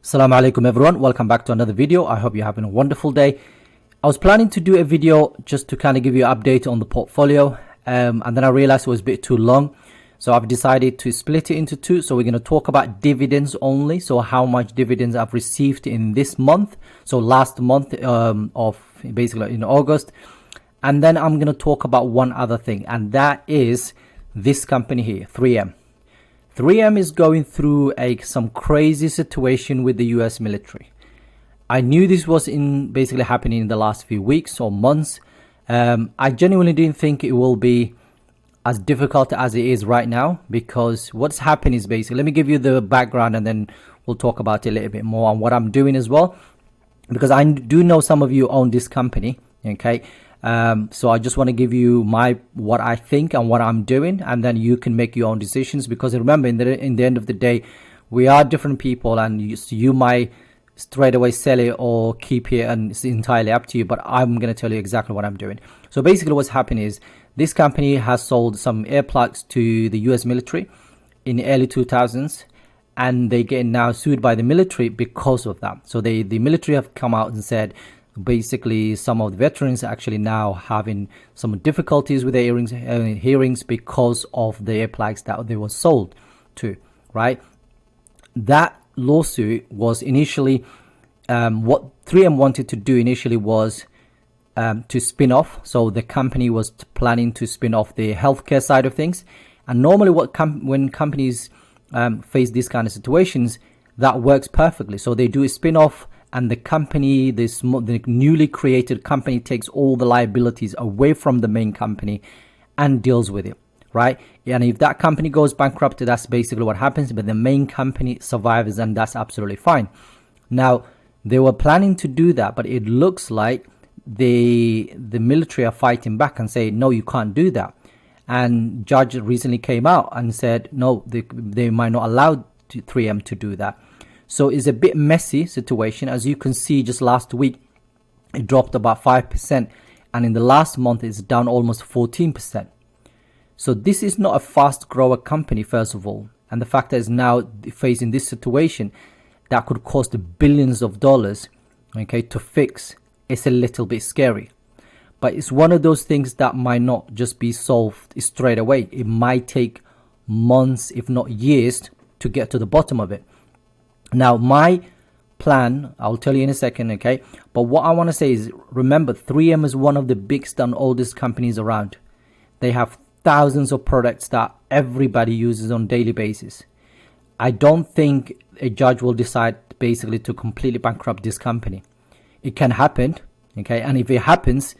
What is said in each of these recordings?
Assalamu Alaikum everyone, welcome back to another video. I hope you're having a wonderful day. I was planning to do a video just to kind of give you an update on the portfolio, and then I realized it was a bit too long, so I've decided to split it into two. So we're going to talk about dividends only, so how much dividends I've received in this month, so last month of basically in August. And then I'm going to talk about one other thing, and that is this company here, 3M. 3M is going through some crazy situation with the US military. I knew this was basically happening in the last few weeks or months. I genuinely didn't think it will be as difficult as it is right now, because what's happened is basically, let me give you the background and then we'll talk about it a little bit more on what I'm doing as well, because I do know some of you own this company, okay? So I just want to give you what I think and what I'm doing, and then you can make your own decisions. Because remember, in the end of the day, we are different people, and you might straight away sell it or keep it, and it's entirely up to you. But I'm going to tell you exactly what I'm doing. So basically, what's happened is this company has sold some earplugs to the US military in the early 2000s, and they get now sued by the military because of that. So the military have come out and said, basically, some of the veterans are actually now having some difficulties with their hearings because of the earplugs that they were sold to, right? That lawsuit was initially what 3M wanted to do initially was to spin off. So the company was planning to spin off the healthcare side of things. And normally when companies face these kind of situations, that works perfectly. So they do a spin off, and the company, the newly created company, takes all the liabilities away from the main company and deals with it, right? And if that company goes bankrupt, that's basically what happens. But the main company survives, and that's absolutely fine. Now, they were planning to do that, but it looks like the military are fighting back and say, no, you can't do that. And judge recently came out and said, no, they might not allow 3M to do that. So it's a bit messy situation. As you can see, just last week, it dropped about 5%. And in the last month, it's down almost 14%. So this is not a fast grower company, first of all. And the fact that it's now facing this situation that could cost billions of dollars, okay, to fix, it's a little bit scary. But it's one of those things that might not just be solved straight away. It might take months, if not years, to get to the bottom of it. Now, my plan, I'll tell you in a second, okay? But what I want to say is, remember, 3M is one of the biggest and oldest companies around. They have thousands of products that everybody uses on a daily basis. I don't think a judge will decide basically to completely bankrupt this company. It can happen, okay? And if it happens,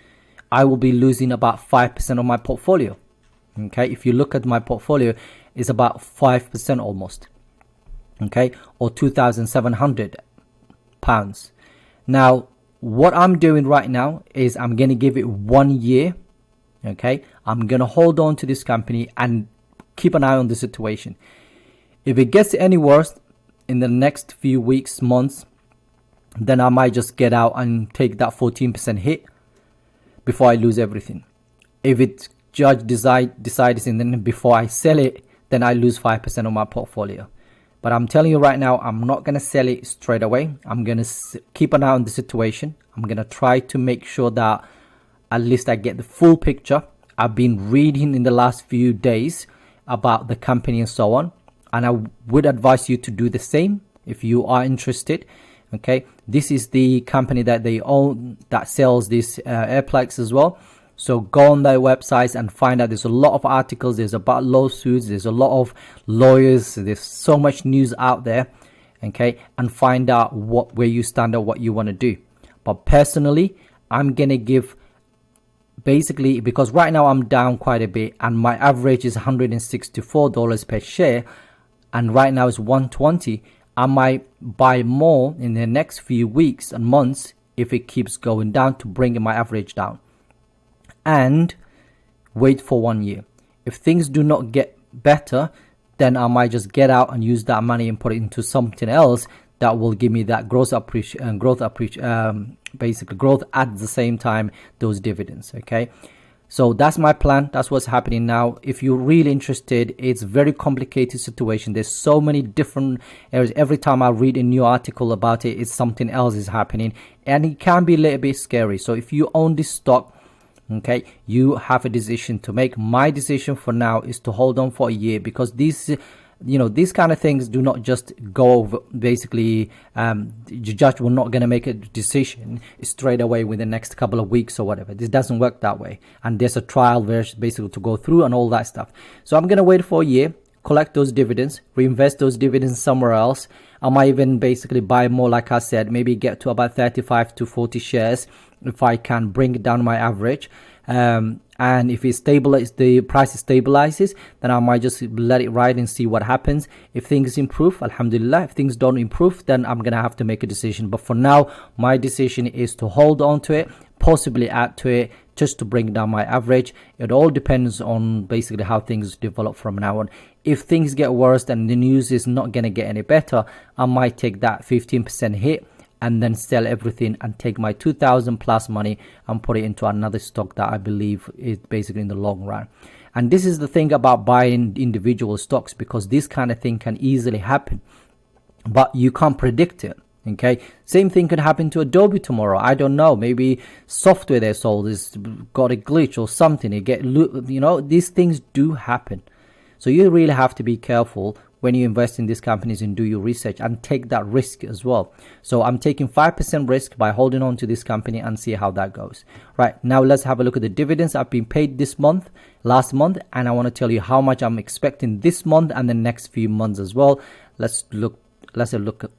I will be losing about 5% of my portfolio, okay? If you look at my portfolio, it's about 5% almost. Okay, or £2,700. Now, what I'm doing right now is I'm going to give it 1 year. Okay, I'm going to hold on to this company and keep an eye on the situation. If it gets any worse in the next few weeks, months, then I might just get out and take that 14% hit before I lose everything. If it judge decides and then before I sell it, then I lose 5% of my portfolio. But I'm telling you right now, I'm not going to sell it straight away. I'm going to keep an eye on the situation. I'm going to try to make sure that at least I get the full picture. I've been reading in the last few days about the company and so on. And I would advise you to do the same if you are interested. Okay, this is the company that they own that sells these earplugs as well. So go on their websites and find out. There's a lot of articles. There's about lawsuits. There's a lot of lawyers. There's so much news out there. Okay. And find out where you stand or what you want to do. But personally, I'm going to give basically, because right now I'm down quite a bit and my average is $164 per share. And right now it's $120. I might buy more in the next few weeks and months if it keeps going down to bring my average down. And wait for 1 year. If things do not get better, then I might just get out and use that money and put it into something else that will give me that growth at the same time, those dividends. Okay, So that's my plan. That's what's happening now. If you're really interested, it's very complicated situation. There's so many different areas. Every time I read a new article about it, it's something else is happening, and it can be a little bit scary. So if you own this stock, okay, you have a decision to make. My decision for now is to hold on for a year, because these kind of things do not just go over. Basically, the judge will not going to make a decision straight away within the next couple of weeks or whatever. This doesn't work that way, and there's a trial version basically to go through and all that stuff. So I'm going to wait for a year, collect those dividends, reinvest those dividends somewhere else. I might even basically buy more, like I said, maybe get to about 35 to 40 shares if I can bring down my average. And if it stabilizes, the price stabilizes, then I might just let it ride and see what happens. If things improve, alhamdulillah. If things don't improve, then I'm gonna have to make a decision. But for now, my decision is to hold on to it, possibly add to it, just to bring down my average. It all depends on basically how things develop from now on. If things get worse and the news is not gonna get any better, I might take that 15% hit and then sell everything and take my 2,000 plus money and put it into another stock that I believe is basically in the long run. And this is the thing about buying individual stocks, because this kind of thing can easily happen, but you can't predict it. Okay, same thing could happen to Adobe tomorrow. I don't know, maybe software they sold is got a glitch or something. These things do happen. So you really have to be careful when you invest in these companies and do your research and take that risk as well. So I'm taking 5% risk by holding on to this company and see how that goes. Right, now let's have a look at the dividends I've been paid last month, and I want to tell you how much I'm expecting this month and the next few months as well. Let's have a look at,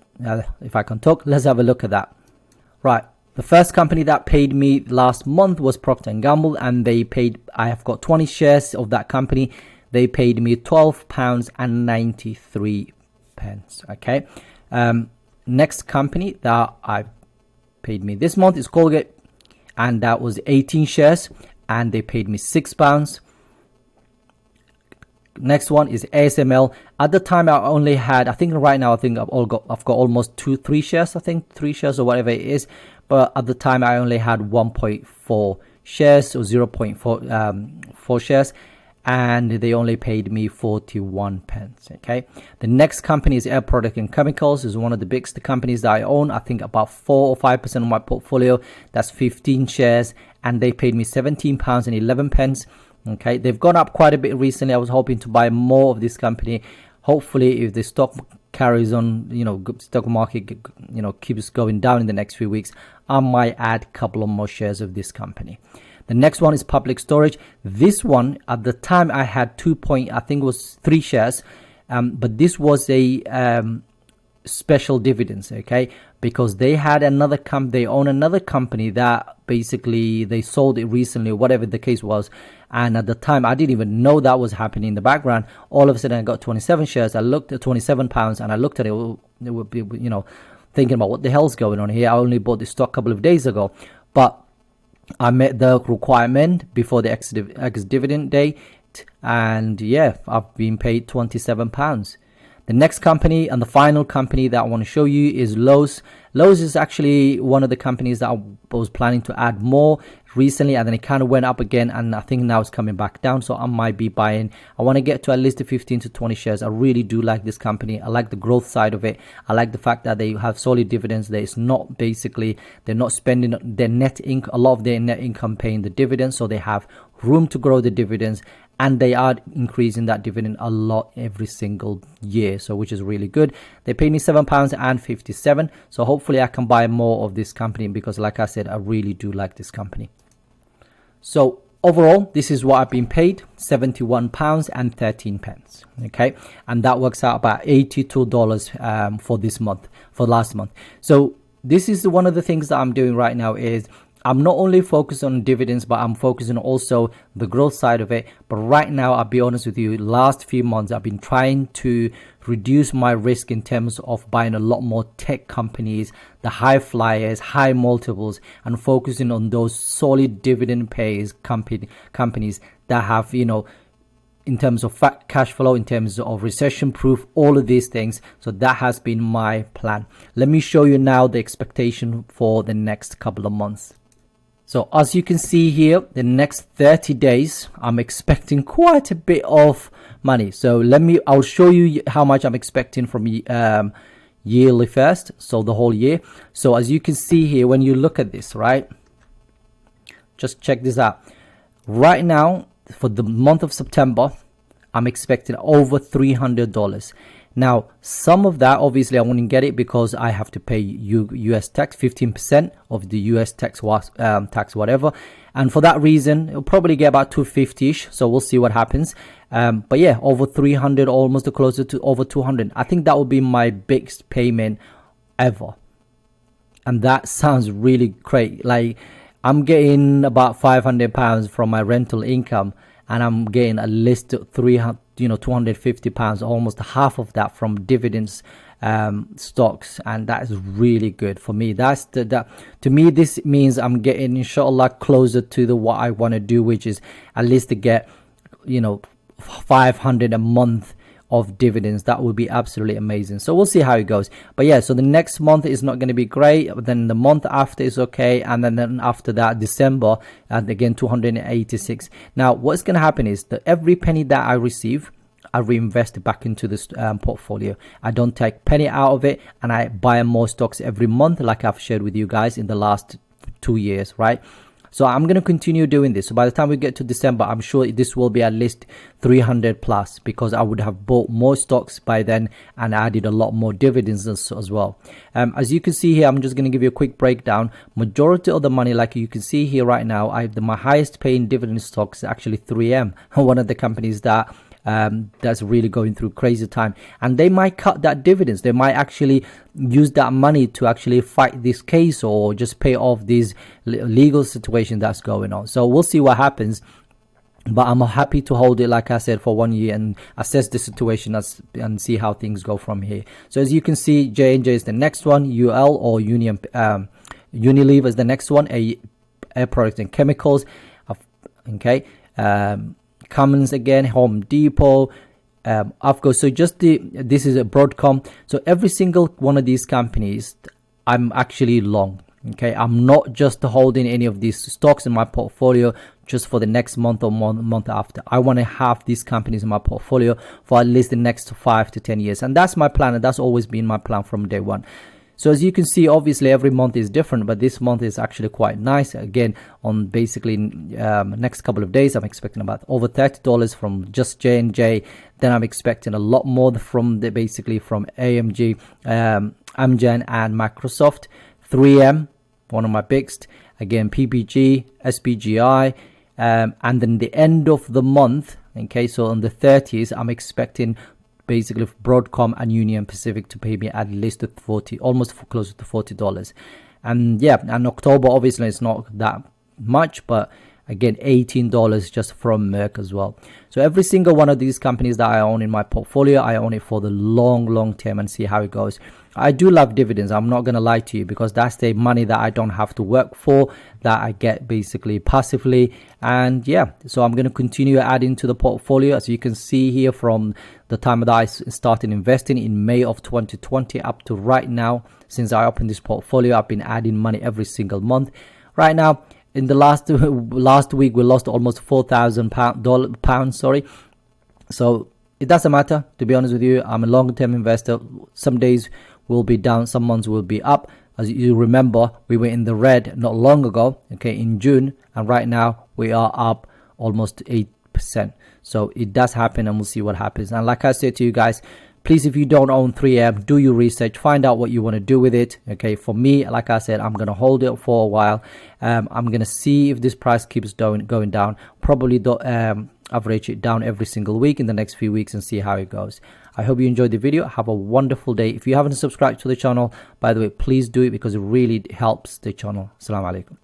if I can talk, let's have a look at that. Right, the first company that paid me last month was Procter Gamble, and I have got 20 shares of that company. They paid me £12.93. Okay. Next company that I paid me this month is Colgate, and that was 18 shares, and they paid me £6. Next one is Asml. At the time, I only had, I think right now, I've got almost 3 shares. I think 3 shares or whatever it is. But at the time, I only had 1.4 shares or 0.4 shares. And they only paid me 41 pence. Okay, the next company is Air Product and Chemicals. Is one of the biggest companies that I own. I think about 4 or 5% of my portfolio. That's 15 shares, and they paid me £17.11. Okay, they've gone up quite a bit recently. I was hoping to buy more of this company. Hopefully, if the stock carries on, stock market, keeps going down in the next few weeks, I might add a couple of more shares of this company. The next one is Public Storage. This one, at the time, I had 3 shares, but this was a special dividends, okay, because they had they own another company that basically they sold it recently, whatever the case was. And at the time, I didn't even know that was happening in the background. All of a sudden, I got 27 shares. I looked at £27, and I looked at it, would be, thinking about what the hell's going on here. I only bought this stock a couple of days ago, but I met the requirement before the ex-dividend date, and yeah, I've been paid £27. The next company and the final company that I want to show you is Lowe's. Lowe's is actually one of the companies that I was planning to add more recently, and then it kind of went up again, and I think now it's coming back down, so I might be buying. I want to get to at least 15 to 20 shares. I really do like this company. I like the growth side of it. I like the fact that they have solid dividends. They're not spending their a lot of their net income paying the dividends, so they have room to grow the dividends, and they are increasing that dividend a lot every single year, so which is really good. They paid me £7.57, so hopefully I can buy more of this company, because like I said, I really do like this company. So overall, this is what I've been paid, £71.13. Okay, and that works out about $82 for last month. So this is one of the things that I'm doing right now is I'm not only focused on dividends, but I'm focusing also the growth side of it. But right now, I'll be honest with you, last few months, I've been trying to reduce my risk in terms of buying a lot more tech companies, the high flyers, high multiples, and focusing on those solid dividend pays companies that have, in terms of cash flow, in terms of recession proof, all of these things. So that has been my plan. Let me show you now the expectation for the next couple of months. So as you can see here, the next 30 days, I'm expecting quite a bit of money. So I'll show you how much I'm expecting from yearly first. So the whole year. So as you can see here, when you look at this, right? Just check this out. Right now, for the month of September, I'm expecting over $300. Now, some of that, obviously, I wouldn't get it because I have to pay US tax, 15% of the US tax, whatever. And for that reason, it'll probably get about 250-ish. So we'll see what happens. But yeah, over 300, almost closer to over 200. I think that would be my biggest payment ever. And that sounds really great. Like, I'm getting about £500 from my rental income, and I'm getting at least £250, almost half of that from dividends stocks, and that is really good for me. To me, this means I'm getting, InshaAllah, closer to what I want to do, which is at least to get 500 a month of dividends. That would be absolutely amazing. So we'll see how it goes. But yeah, so the next month is not going to be great, but then the month after is okay, and then after that, December, and again 286. Now what's going to happen is that every penny that I receive, I reinvest it back into this portfolio. I don't take penny out of it, and I buy more stocks every month, like I've shared with you guys in the last 2 years, right? So I'm going to continue doing this. So by the time we get to December, I'm sure this will be at least 300 plus, because I would have bought more stocks by then and added a lot more dividends as well. As you can see here, I'm just going to give you a quick breakdown. Majority of the money, like you can see here right now, my highest paying dividend stocks is actually 3M, one of the companies that's really going through crazy time, and they might cut that dividends. They might actually use that money to actually fight this case or just pay off this legal situation that's going on. So we'll see what happens, but I'm happy to hold it, like I said, for 1 year and assess the situation and see how things go from here. So as you can see, J&J is the next one, UL or Unilever is the next one, Air Products and Chemicals, okay, Cummins again, Home Depot, Afco. So this is a Broadcom. So every single one of these companies, I'm actually long. Okay, I'm not just holding any of these stocks in my portfolio just for the next month or month after. I want to have these companies in my portfolio for at least the next 5 to 10 years, and that's my plan, and that's always been my plan from day one. So as you can see, obviously every month is different, but this month is actually quite nice. Again, on basically next couple of days, I'm expecting about over $30 from just J&J. Then I'm expecting a lot more from from AMG, Amgen and Microsoft. 3M, one of my biggest. Again, PPG, SPGI, and then the end of the month. Okay, so on the 30th, I'm expecting basically Broadcom and Union Pacific to pay me at least almost closer to $40. And yeah, and October obviously it's not that much, but again $18 just from Merck as well. So every single one of these companies that I own in my portfolio, I own it for the long term and see how it goes. I do love dividends, I'm not going to lie to you, because that's the money that I don't have to work for, that I get basically passively. And yeah, so I'm going to continue adding to the portfolio. As you can see here, from the time that I started investing in May of 2020 up to right now, since I opened this portfolio, I've been adding money every single month. Right now, in the last week, we lost almost £4,000. Sorry. So it doesn't matter, to be honest with you. I'm a long-term investor. Some days will be down, some months will be up. As you remember, we were in the red not long ago, okay, in June, and right now we are up almost 8%. So it does happen, and we'll see what happens. And like I said to you guys, please, if you don't own 3M, do your research, find out what you want to do with it. Okay, for me, like I said, I'm going to hold it for a while. I'm going to see if this price keeps going down. Probably average it down every single week in the next few weeks and see how it goes. I hope you enjoyed the video. Have a wonderful day. If you haven't subscribed to the channel, by the way, please do it, because it really helps the channel. Assalamu Alaikum.